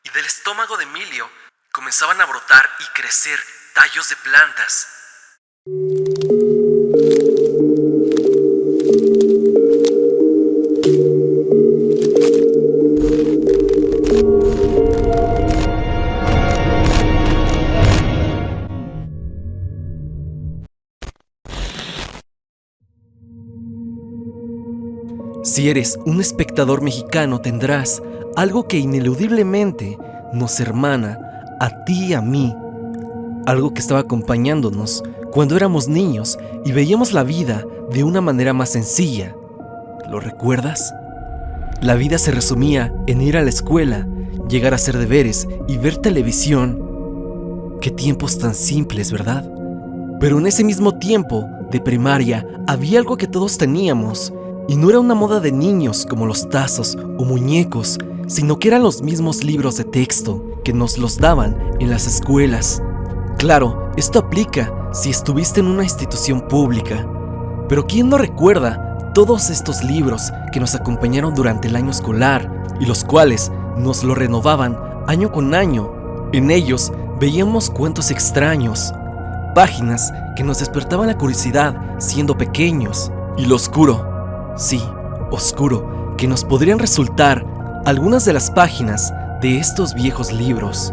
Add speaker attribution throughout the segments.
Speaker 1: y del estómago de Emilio comenzaban a brotar y crecer tallos de plantas. Si eres un espectador mexicano, tendrás algo que ineludiblemente nos hermana a ti y a mí. Algo que estaba acompañándonos cuando éramos niños y veíamos la vida de una manera más sencilla. ¿Lo recuerdas? La vida se resumía en ir a la escuela, llegar a hacer deberes y ver televisión. Qué tiempos tan simples, ¿verdad? Pero en ese mismo tiempo de primaria había algo que todos teníamos. Y no era una moda de niños como los tazos o muñecos, sino que eran los mismos libros de texto que nos los daban en las escuelas. Claro, esto aplica si estuviste en una institución pública. Pero ¿quién no recuerda todos estos libros que nos acompañaron durante el año escolar y los cuales nos lo renovaban año con año? En ellos veíamos cuentos extraños, páginas que nos despertaban la curiosidad siendo pequeños, y lo oscuro. Sí, oscuro, que nos podrían resultar algunas de las páginas de estos viejos libros.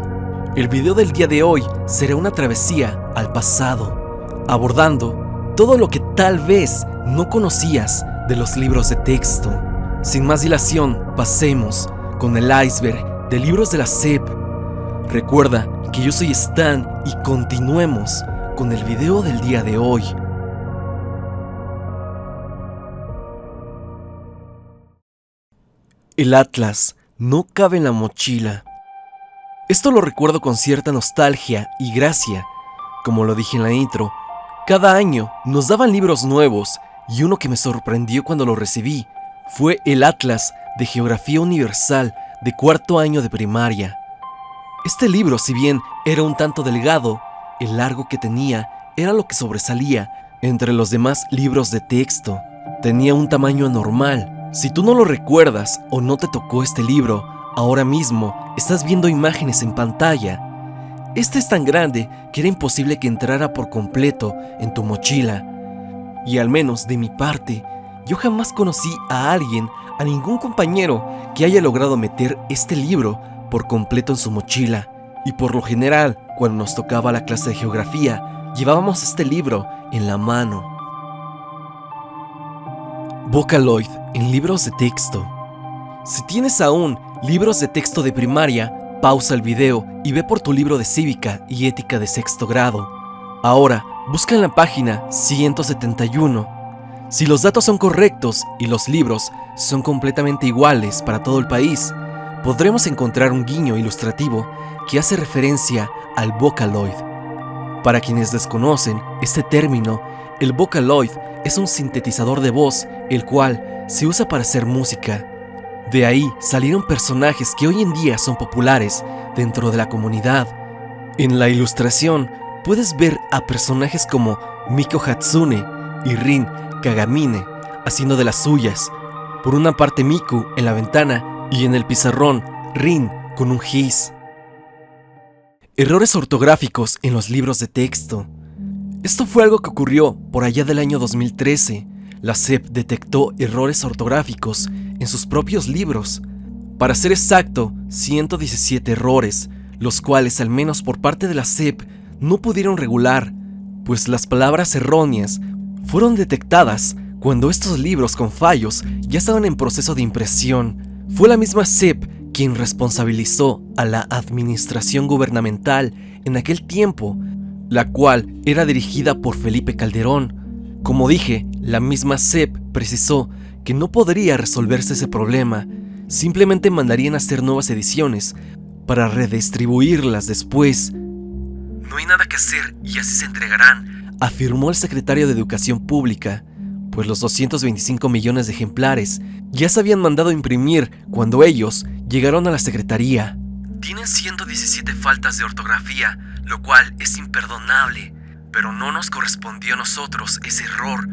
Speaker 1: El video del día de hoy será una travesía al pasado, abordando todo lo que tal vez no conocías de los libros de texto. Sin más dilación, pasemos con el iceberg de libros de la SEP. Recuerda que yo soy Stan y continuemos con el video del día de hoy. El Atlas no cabe en la mochila. Esto lo recuerdo con cierta nostalgia y gracia. Como lo dije en la intro, cada año nos daban libros nuevos y uno que me sorprendió cuando lo recibí fue el Atlas de Geografía Universal de cuarto año de primaria. Este libro, si bien era un tanto delgado, el largo que tenía era lo que sobresalía entre los demás libros de texto. Tenía un tamaño anormal. Si tú no lo recuerdas o no te tocó este libro, ahora mismo estás viendo imágenes en pantalla. Este es tan grande que era imposible que entrara por completo en tu mochila. Y al menos de mi parte, yo jamás conocí a alguien, a ningún compañero que haya logrado meter este libro por completo en su mochila. Y por lo general, cuando nos tocaba la clase de geografía, llevábamos este libro en la mano. Vocaloid en libros de texto. Si tienes aún libros de texto de primaria, pausa el video y ve por tu libro de cívica y ética de sexto grado. Ahora, busca en la página 171. Si los datos son correctos y los libros son completamente iguales para todo el país, podremos encontrar un guiño ilustrativo que hace referencia al Vocaloid. Para quienes desconocen este término, el Vocaloid es un sintetizador de voz, el cual se usa para hacer música. De ahí salieron personajes que hoy en día son populares dentro de la comunidad. En la ilustración puedes ver a personajes como Miko Hatsune y Rin Kagamine haciendo de las suyas. Por una parte Miku en la ventana y en el pizarrón Rin con un gis. Errores ortográficos en los libros de texto. Esto fue algo que ocurrió por allá del año 2013. La SEP detectó errores ortográficos en sus propios libros. Para ser exacto, 117 errores, los cuales al menos por parte de la SEP no pudieron regular, pues las palabras erróneas fueron detectadas cuando estos libros con fallos ya estaban en proceso de impresión. Fue la misma SEP quien responsabilizó a la administración gubernamental en aquel tiempo, la cual era dirigida por Felipe Calderón. Como dije, la misma SEP precisó que no podría resolverse ese problema, simplemente mandarían a hacer nuevas ediciones para redistribuirlas después. No hay nada que hacer y así se entregarán, afirmó el secretario de Educación Pública, pues los 225 millones de ejemplares ya se habían mandado a imprimir cuando ellos llegaron a la secretaría. Tienen 117 faltas de ortografía, lo cual es imperdonable, pero no nos correspondió a nosotros ese error.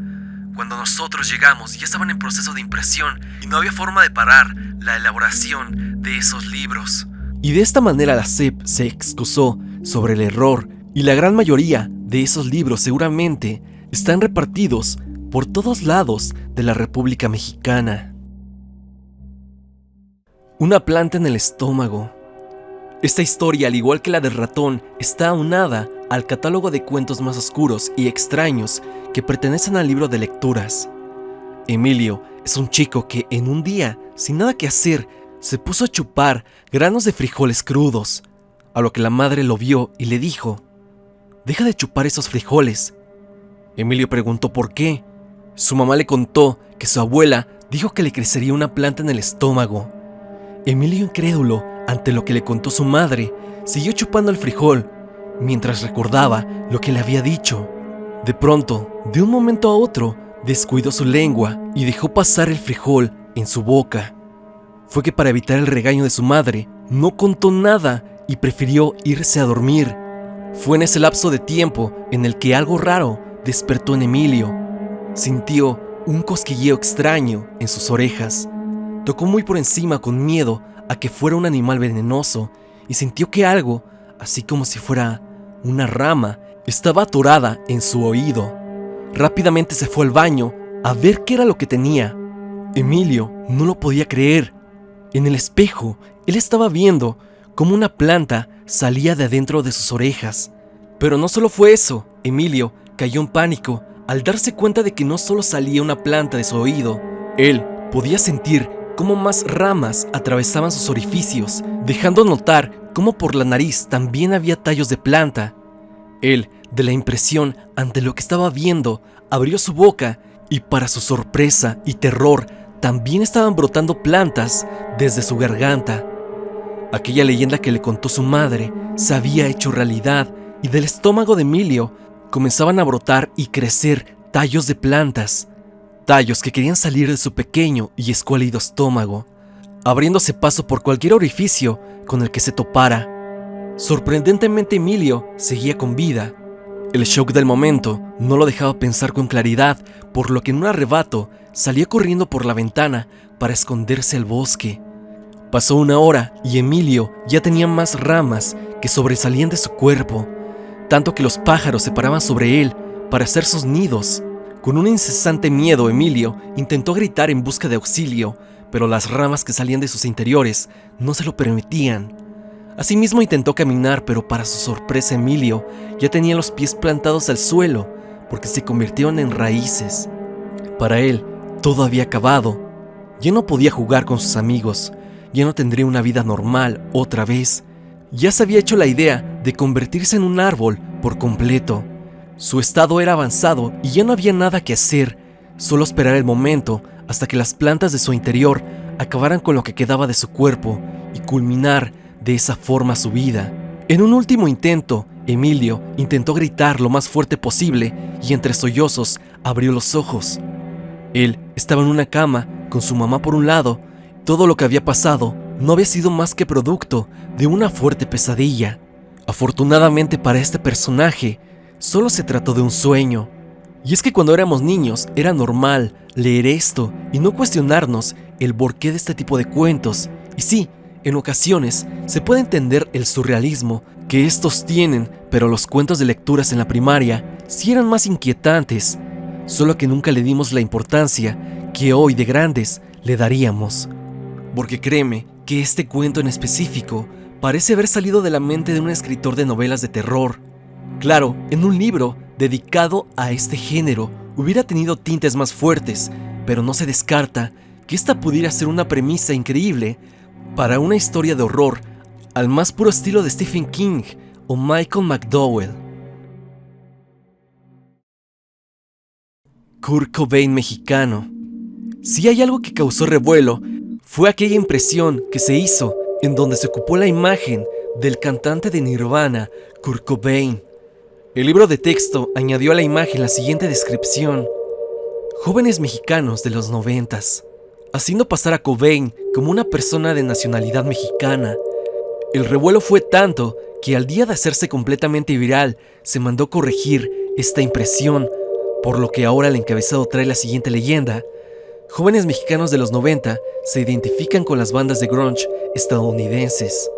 Speaker 1: Cuando nosotros llegamos ya estaban en proceso de impresión y no había forma de parar la elaboración de esos libros. Y de esta manera la SEP se excusó sobre el error, y la gran mayoría de esos libros seguramente están repartidos por todos lados de la República Mexicana. Una planta en el estómago. Esta historia, al igual que la del ratón, está aunada al catálogo de cuentos más oscuros y extraños que pertenecen al libro de lecturas. Emilio es un chico que en un día, sin nada que hacer, se puso a chupar granos de frijoles crudos, a lo que la madre lo vio y le dijo: «Deja de chupar esos frijoles». Emilio preguntó por qué. Su mamá le contó que su abuela dijo que le crecería una planta en el estómago. Emilio, incrédulo ante lo que le contó su madre, siguió chupando el frijol, mientras recordaba lo que le había dicho. De pronto, de un momento a otro, descuidó su lengua y dejó pasar el frijol en su boca. Fue que para evitar el regaño de su madre, no contó nada y prefirió irse a dormir. Fue en ese lapso de tiempo en el que algo raro despertó en Emilio. Sintió un cosquilleo extraño en sus orejas. Tocó muy por encima con miedo a que fuera un animal venenoso y sintió que algo, así como si fuera una rama, estaba atorada en su oído. Rápidamente se fue al baño a ver qué era lo que tenía. Emilio no lo podía creer. En el espejo, él estaba viendo cómo una planta salía de adentro de sus orejas. Pero no solo fue eso. Emilio cayó en pánico al darse cuenta de que no solo salía una planta de su oído. Él podía sentir cómo más ramas atravesaban sus orificios, dejando notar cómo por la nariz también había tallos de planta. Él, de la impresión ante lo que estaba viendo, abrió su boca y, para su sorpresa y terror, también estaban brotando plantas desde su garganta. Aquella leyenda que le contó su madre se había hecho realidad y del estómago de Emilio comenzaban a brotar y crecer tallos de plantas. Tallos que querían salir de su pequeño y escuálido estómago, abriéndose paso por cualquier orificio con el que se topara. Sorprendentemente, Emilio seguía con vida. El shock del momento no lo dejaba pensar con claridad, por lo que en un arrebato salió corriendo por la ventana para esconderse al bosque. Pasó una hora y Emilio ya tenía más ramas que sobresalían de su cuerpo, tanto que los pájaros se paraban sobre él para hacer sus nidos. Con un incesante miedo, Emilio intentó gritar en busca de auxilio, pero las ramas que salían de sus interiores no se lo permitían. Asimismo intentó caminar, pero para su sorpresa Emilio ya tenía los pies plantados al suelo, porque se convirtieron en raíces. Para él, todo había acabado. Ya no podía jugar con sus amigos, ya no tendría una vida normal otra vez. Ya se había hecho la idea de convertirse en un árbol por completo. Su estado era avanzado y ya no había nada que hacer, solo esperar el momento hasta que las plantas de su interior acabaran con lo que quedaba de su cuerpo y culminar de esa forma su vida. En un último intento, Emilio intentó gritar lo más fuerte posible y entre sollozos abrió los ojos. Él estaba en una cama con su mamá por un lado. Todo lo que había pasado no había sido más que producto de una fuerte pesadilla. Afortunadamente para este personaje, solo se trató de un sueño. Y es que cuando éramos niños era normal leer esto y no cuestionarnos el porqué de este tipo de cuentos. Y sí, en ocasiones se puede entender el surrealismo que estos tienen, pero los cuentos de lecturas en la primaria sí eran más inquietantes, solo que nunca le dimos la importancia que hoy de grandes le daríamos. Porque créeme que este cuento en específico parece haber salido de la mente de un escritor de novelas de terror. Claro, en un libro dedicado a este género hubiera tenido tintes más fuertes, pero no se descarta que esta pudiera ser una premisa increíble para una historia de horror al más puro estilo de Stephen King o Michael McDowell. Kurt Cobain mexicano. Si hay algo que causó revuelo, fue aquella impresión que se hizo en donde se ocupó la imagen del cantante de Nirvana, Kurt Cobain. El libro de texto añadió a la imagen la siguiente descripción: jóvenes mexicanos de los 90s, haciendo pasar a Cobain como una persona de nacionalidad mexicana. El revuelo fue tanto que al día de hacerse completamente viral, se mandó corregir esta impresión, por lo que ahora el encabezado trae la siguiente leyenda: jóvenes mexicanos de los 90 se identifican con las bandas de grunge estadounidenses.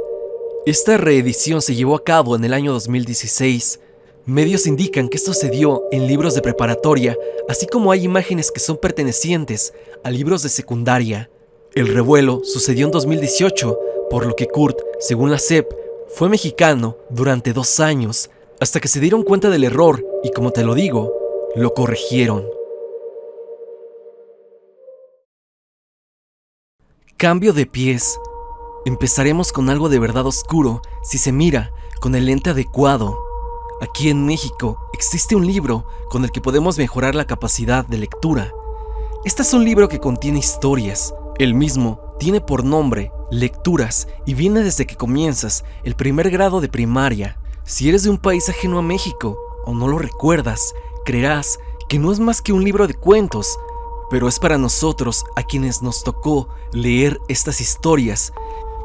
Speaker 1: Esta reedición se llevó a cabo en el año 2016. Medios indican que esto se dio en libros de preparatoria, así como hay imágenes que son pertenecientes a libros de secundaria. El revuelo sucedió en 2018, por lo que Kurt, según la SEP, fue mexicano durante 2 años, hasta que se dieron cuenta del error y, como te lo digo, lo corrigieron. Cambio de pies. Empezaremos con algo de verdad oscuro si se mira con el lente adecuado. Aquí en México existe un libro con el que podemos mejorar la capacidad de lectura. Este es un libro que contiene historias. El mismo tiene por nombre Lecturas y viene desde que comienzas el primer grado de primaria. Si eres de un país ajeno a México o no lo recuerdas, creerás que no es más que un libro de cuentos, pero es para nosotros, a quienes nos tocó leer estas historias,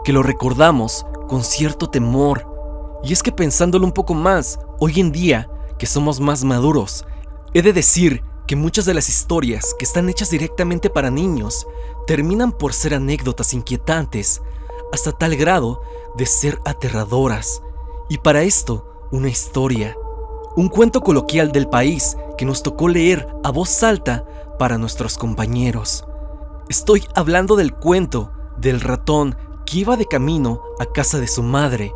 Speaker 1: que lo recordamos con cierto temor. Y es que pensándolo un poco más, hoy en día, que somos más maduros, he de decir que muchas de las historias que están hechas directamente para niños terminan por ser anécdotas inquietantes, hasta tal grado de ser aterradoras. Y para esto, una historia, un cuento coloquial del país que nos tocó leer a voz alta para nuestros compañeros. Estoy hablando del cuento del ratón que iba de camino a casa de su madre.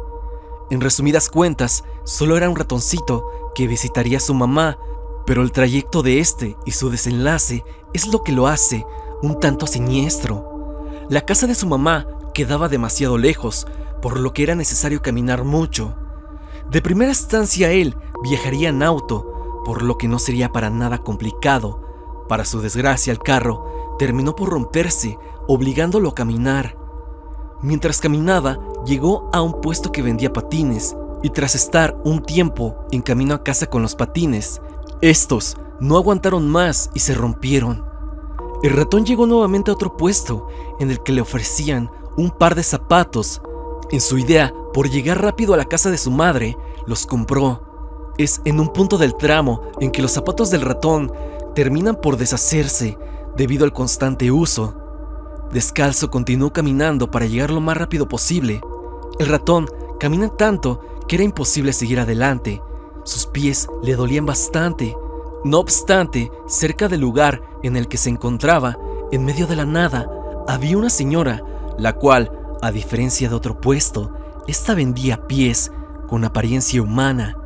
Speaker 1: En resumidas cuentas, solo era un ratoncito que visitaría a su mamá, pero el trayecto de este y su desenlace es lo que lo hace un tanto siniestro. La casa de su mamá quedaba demasiado lejos, por lo que era necesario caminar mucho. De primera instancia él viajaría en auto, por lo que no sería para nada complicado. Para su desgracia, el carro terminó por romperse, obligándolo a caminar. Mientras caminaba, llegó a un puesto que vendía patines, y tras estar un tiempo en camino a casa con los patines, estos no aguantaron más y se rompieron. El ratón llegó nuevamente a otro puesto, en el que le ofrecían un par de zapatos. En su idea por llegar rápido a la casa de su madre, los compró. Es en un punto del tramo en que los zapatos del ratón terminan por deshacerse debido al constante uso. Descalzo continuó caminando para llegar lo más rápido posible. El ratón camina tanto que era imposible seguir adelante. Sus pies le dolían bastante. No obstante, cerca del lugar en el que se encontraba, en medio de la nada, había una señora, la cual, a diferencia de otro puesto, esta vendía pies con apariencia humana.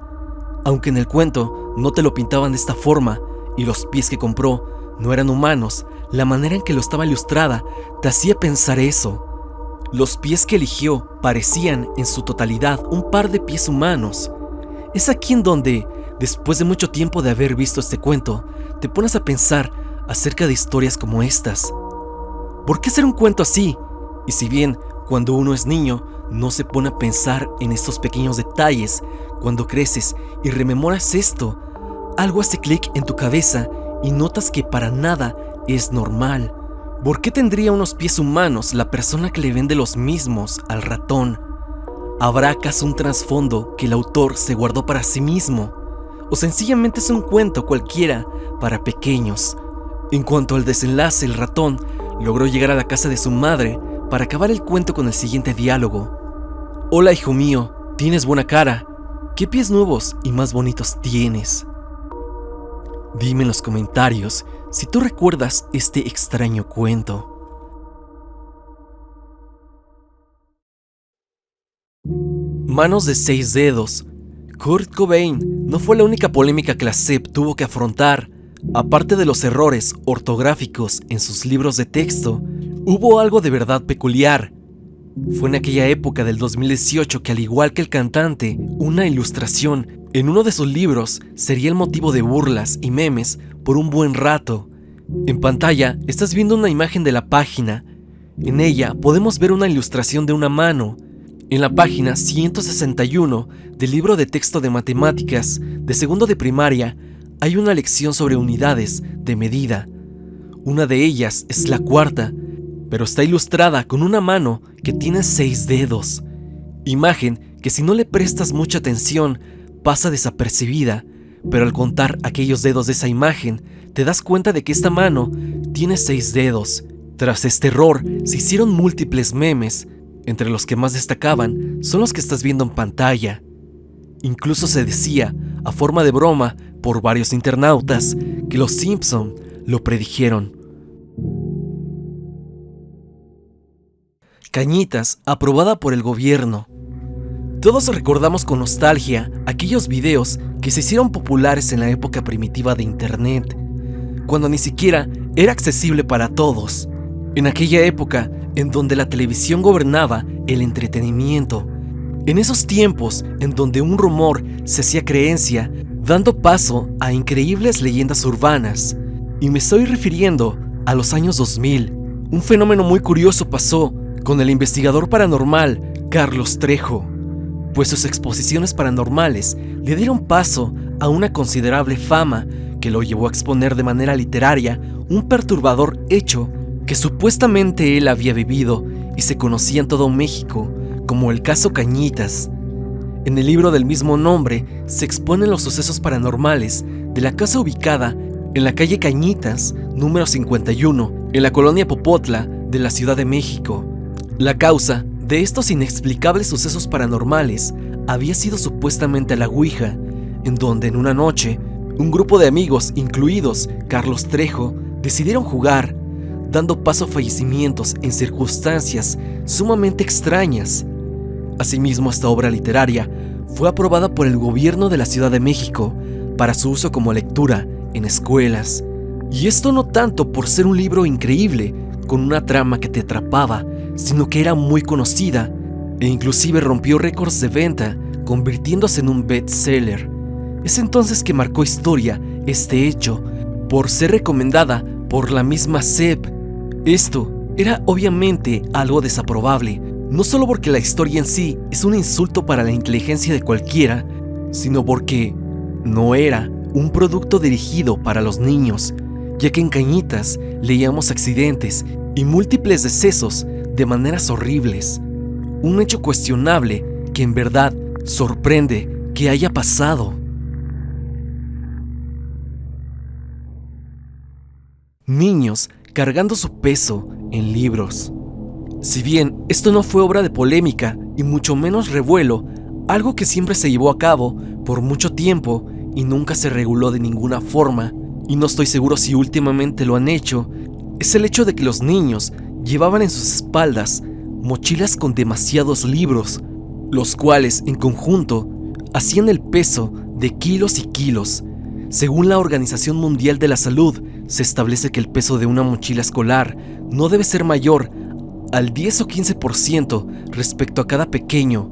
Speaker 1: Aunque en el cuento no te lo pintaban de esta forma, y los pies que compró no eran humanos, la manera en que lo estaba ilustrada te hacía pensar eso. Los pies que eligió parecían en su totalidad un par de pies humanos. Es aquí en donde, después de mucho tiempo de haber visto este cuento, te pones a pensar acerca de historias como estas. ¿Por qué hacer un cuento así? Y si bien cuando uno es niño no se pone a pensar en estos pequeños detalles, cuando creces y rememoras esto, algo hace clic en tu cabeza y notas que para nada es normal. ¿Por qué tendría unos pies humanos la persona que le vende los mismos al ratón? ¿Habrá acaso un trasfondo que el autor se guardó para sí mismo? ¿O sencillamente es un cuento cualquiera para pequeños? En cuanto al desenlace, el ratón logró llegar a la casa de su madre para acabar el cuento con el siguiente diálogo. Hola, hijo mío, tienes buena cara. ¿Qué pies nuevos y más bonitos tienes? Dime en los comentarios si tú recuerdas este extraño cuento. Manos de 6 dedos. Kurt Cobain no fue la única polémica que la SEP tuvo que afrontar. Aparte de los errores ortográficos en sus libros de texto, hubo algo de verdad peculiar. Fue en aquella época del 2018 que, al igual que el cantante, una ilustración en uno de sus libros sería el motivo de burlas y memes por un buen rato. En pantalla estás viendo una imagen de la página. En ella podemos ver una ilustración de una mano. En la página 161 del libro de texto de matemáticas de segundo de primaria hay una lección sobre unidades de medida. Una de ellas es la cuarta, pero está ilustrada con una mano que tiene 6 dedos. Imagen que, si no le prestas mucha atención, pasa desapercibida, pero al contar aquellos dedos de esa imagen, te das cuenta de que esta mano tiene 6 dedos. Tras este error, se hicieron múltiples memes, Entre los que más destacaban son los que estás viendo en pantalla. Incluso se decía, a forma de broma, por varios internautas, que los Simpson lo predijeron. Cañitas, aprobada por el gobierno. Todos recordamos con nostalgia aquellos videos que se hicieron populares en la época primitiva de Internet, cuando ni siquiera era accesible para todos. En aquella época en donde la televisión gobernaba el entretenimiento. En esos tiempos en donde un rumor se hacía creencia, dando paso a increíbles leyendas urbanas. Y me estoy refiriendo a los años 2000. Un fenómeno muy curioso pasó con el investigador paranormal Carlos Trejo, pues sus exposiciones paranormales le dieron paso a una considerable fama que lo llevó a exponer de manera literaria un perturbador hecho que supuestamente él había vivido y se conocía en todo México como el caso Cañitas. En el libro del mismo nombre se exponen los sucesos paranormales de la casa ubicada en la calle Cañitas, número 51, en la colonia Popotla de la Ciudad de México. La causa de estos inexplicables sucesos paranormales había sido supuestamente la Ouija, en donde en una noche, un grupo de amigos, incluidos Carlos Trejo, decidieron jugar, dando paso a fallecimientos en circunstancias sumamente extrañas. Asimismo, esta obra literaria fue aprobada por el gobierno de la Ciudad de México para su uso como lectura en escuelas. Y esto no tanto por ser un libro increíble, con una trama que te atrapaba, sino que era muy conocida e inclusive rompió récords de venta, convirtiéndose en un bestseller. Es entonces que marcó historia este hecho, por ser recomendada por la misma SEP. Esto era obviamente algo desaprobable, no solo porque la historia en sí es un insulto para la inteligencia de cualquiera, sino porque no era un producto dirigido para los niños, ya que en Cañitas leíamos accidentes y múltiples decesos de maneras horribles. Un hecho cuestionable que en verdad sorprende que haya pasado. Niños cargando su peso en libros. Si bien esto no fue obra de polémica y mucho menos revuelo, algo que siempre se llevó a cabo por mucho tiempo y nunca se reguló de ninguna forma, y no estoy seguro si últimamente lo han hecho, es el hecho de que los niños llevaban en sus espaldas mochilas con demasiados libros, los cuales en conjunto hacían el peso de kilos y kilos. Según la Organización Mundial de la Salud, se establece que el peso de una mochila escolar no debe ser mayor al 10 o 15% respecto a cada pequeño,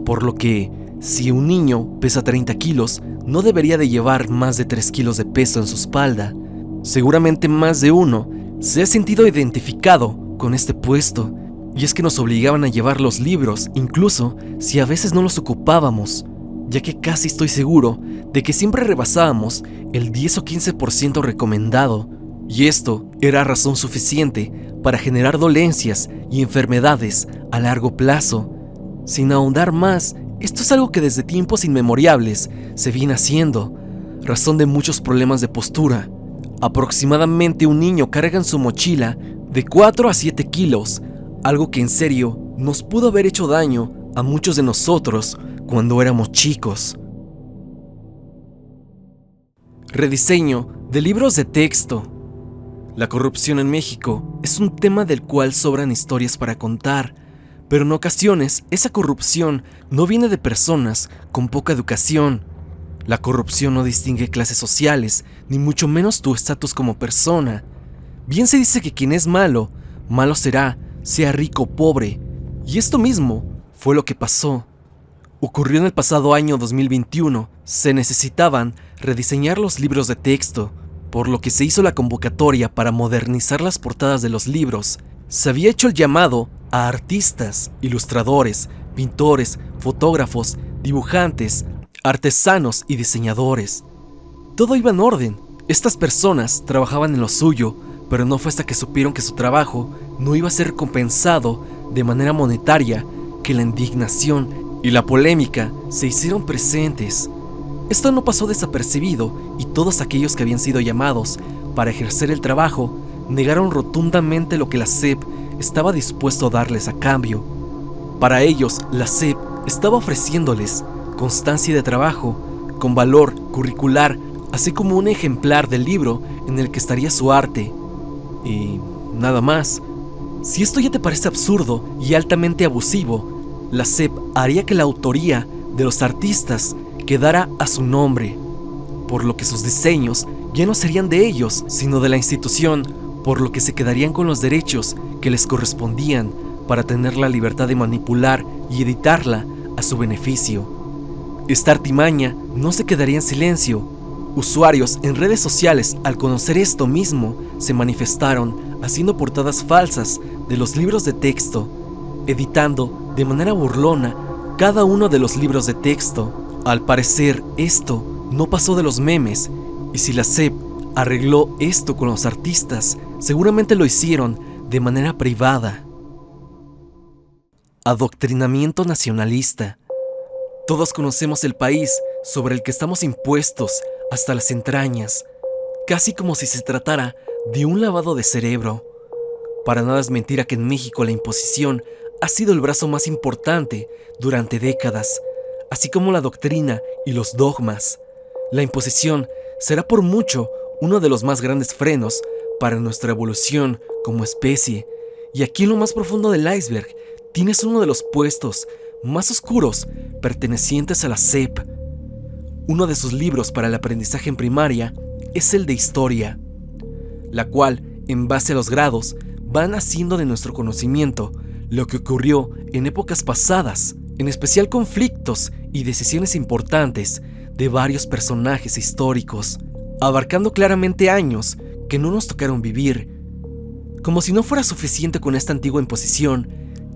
Speaker 1: por lo que, si un niño pesa 30 kilos, no debería de llevar más de 3 kilos de peso en su espalda. Seguramente más de uno se ha sentido identificado con este puesto, y es que nos obligaban a llevar los libros, incluso si a veces no los ocupábamos, ya que casi estoy seguro de que siempre rebasábamos el 10 o 15% recomendado, y esto era razón suficiente para generar dolencias y enfermedades a largo plazo. Sin ahondar más, esto es algo que desde tiempos inmemoriales se viene haciendo, razón de muchos problemas de postura. Aproximadamente un niño carga en su mochila de 4 a 7 kilos, algo que en serio nos pudo haber hecho daño a muchos de nosotros cuando éramos chicos. Rediseño de libros de texto. La corrupción en México es un tema del cual sobran historias para contar, pero en ocasiones esa corrupción no viene de personas con poca educación. La corrupción no distingue clases sociales, ni mucho menos tu estatus como persona. Bien se dice que quien es malo, malo será, sea rico o pobre, y esto mismo fue lo que pasó. Ocurrió en el pasado año 2021, se necesitaban rediseñar los libros de texto, por lo que se hizo la convocatoria para modernizar las portadas de los libros. Se había hecho el llamado a artistas, ilustradores, pintores, fotógrafos, dibujantes, artesanos y diseñadores. Todo iba en orden. Estas personas trabajaban en lo suyo, pero no fue hasta que supieron que su trabajo no iba a ser compensado de manera monetaria que la indignación y la polémica se hicieron presentes. Esto no pasó desapercibido y todos aquellos que habían sido llamados para ejercer el trabajo negaron rotundamente lo que la SEP estaba dispuesto a darles a cambio. Para ellos, la SEP estaba ofreciéndoles constancia de trabajo, con valor curricular, así como un ejemplar del libro en el que estaría su arte. Y nada más. Si esto ya te parece absurdo y altamente abusivo, la SEP haría que la autoría de los artistas quedara a su nombre, por lo que sus diseños ya no serían de ellos, sino de la institución, por lo que se quedarían con los derechos que les correspondían para tener la libertad de manipular y editarla a su beneficio. Esta artimaña no se quedaría en silencio. Usuarios en redes sociales, al conocer esto mismo, se manifestaron haciendo portadas falsas de los libros de texto, editando de manera burlona cada uno de los libros de texto. Al parecer, esto no pasó de los memes, y si la SEP arregló esto con los artistas, seguramente lo hicieron de manera privada. Adoctrinamiento nacionalista. Todos conocemos el país sobre el que estamos impuestos hasta las entrañas, casi como si se tratara de un lavado de cerebro. Para nada es mentira que en México la imposición ha sido el brazo más importante durante décadas, así como la doctrina y los dogmas. La imposición será por mucho uno de los más grandes frenos para nuestra evolución como especie. Y aquí en lo más profundo del iceberg tienes uno de los puestos más oscuros pertenecientes a la SEP. Uno de sus libros para el aprendizaje en primaria es el de historia, la cual, en base a los grados, van haciendo de nuestro conocimiento lo que ocurrió en épocas pasadas, en especial conflictos y decisiones importantes de varios personajes históricos, abarcando claramente años que no nos tocaron vivir. Como si no fuera suficiente con esta antigua imposición,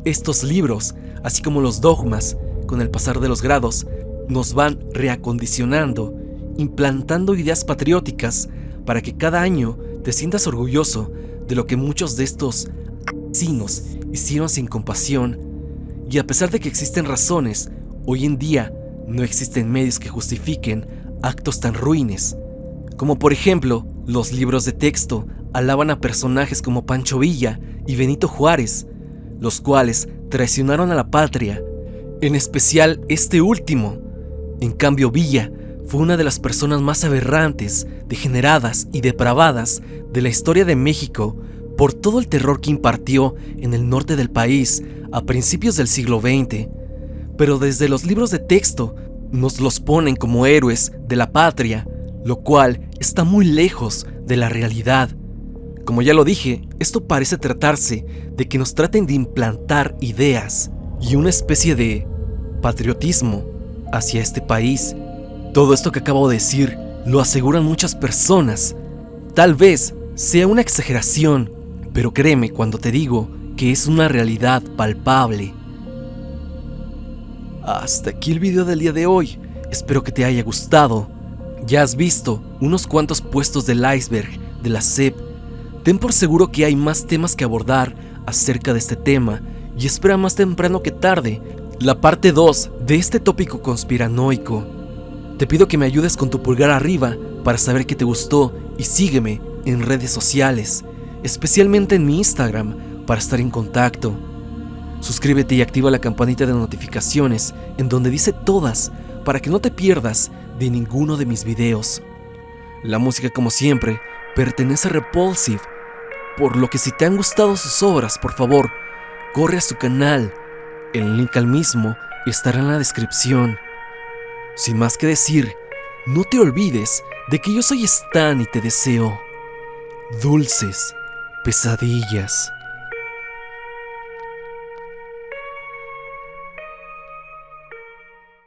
Speaker 1: estos libros, así como los dogmas, con el pasar de los grados, nos van reacondicionando, implantando ideas patrióticas para que cada año te sientas orgulloso de lo que muchos de estos asesinos hicieron sin compasión. Y a pesar de que existen razones, hoy en día no existen medios que justifiquen actos tan ruines. Como por ejemplo, los libros de texto alaban a personajes como Pancho Villa y Benito Juárez, los cuales traicionaron a la patria, en especial este último. En cambio, Villa fue una de las personas más aberrantes, degeneradas y depravadas de la historia de México por todo el terror que impartió en el norte del país a principios del siglo XX. Pero desde los libros de texto nos los ponen como héroes de la patria, lo cual está muy lejos de la realidad. Como ya lo dije, esto parece tratarse de que nos traten de implantar ideas y una especie de patriotismo hacia este país. Todo esto que acabo de decir lo aseguran muchas personas. Tal vez sea una exageración, pero créeme cuando te digo que es una realidad palpable. Hasta aquí el video del día de hoy. Espero que te haya gustado. Ya has visto unos cuantos puestos del iceberg de la SEP. Ten por seguro que hay más temas que abordar acerca de este tema y espera más temprano que tarde la parte 2 de este tópico conspiranoico. Te pido que me ayudes con tu pulgar arriba para saber que te gustó y sígueme en redes sociales, especialmente en mi Instagram, para estar en contacto. Suscríbete y activa la campanita de notificaciones en donde dice todas para que no te pierdas de ninguno de mis videos. La música, como siempre, pertenece a Repulsive, por lo que si te han gustado sus obras, por favor, corre a su canal. El link al mismo estará en la descripción. Sin más que decir, no te olvides de que yo soy Stan y te deseo dulces pesadillas.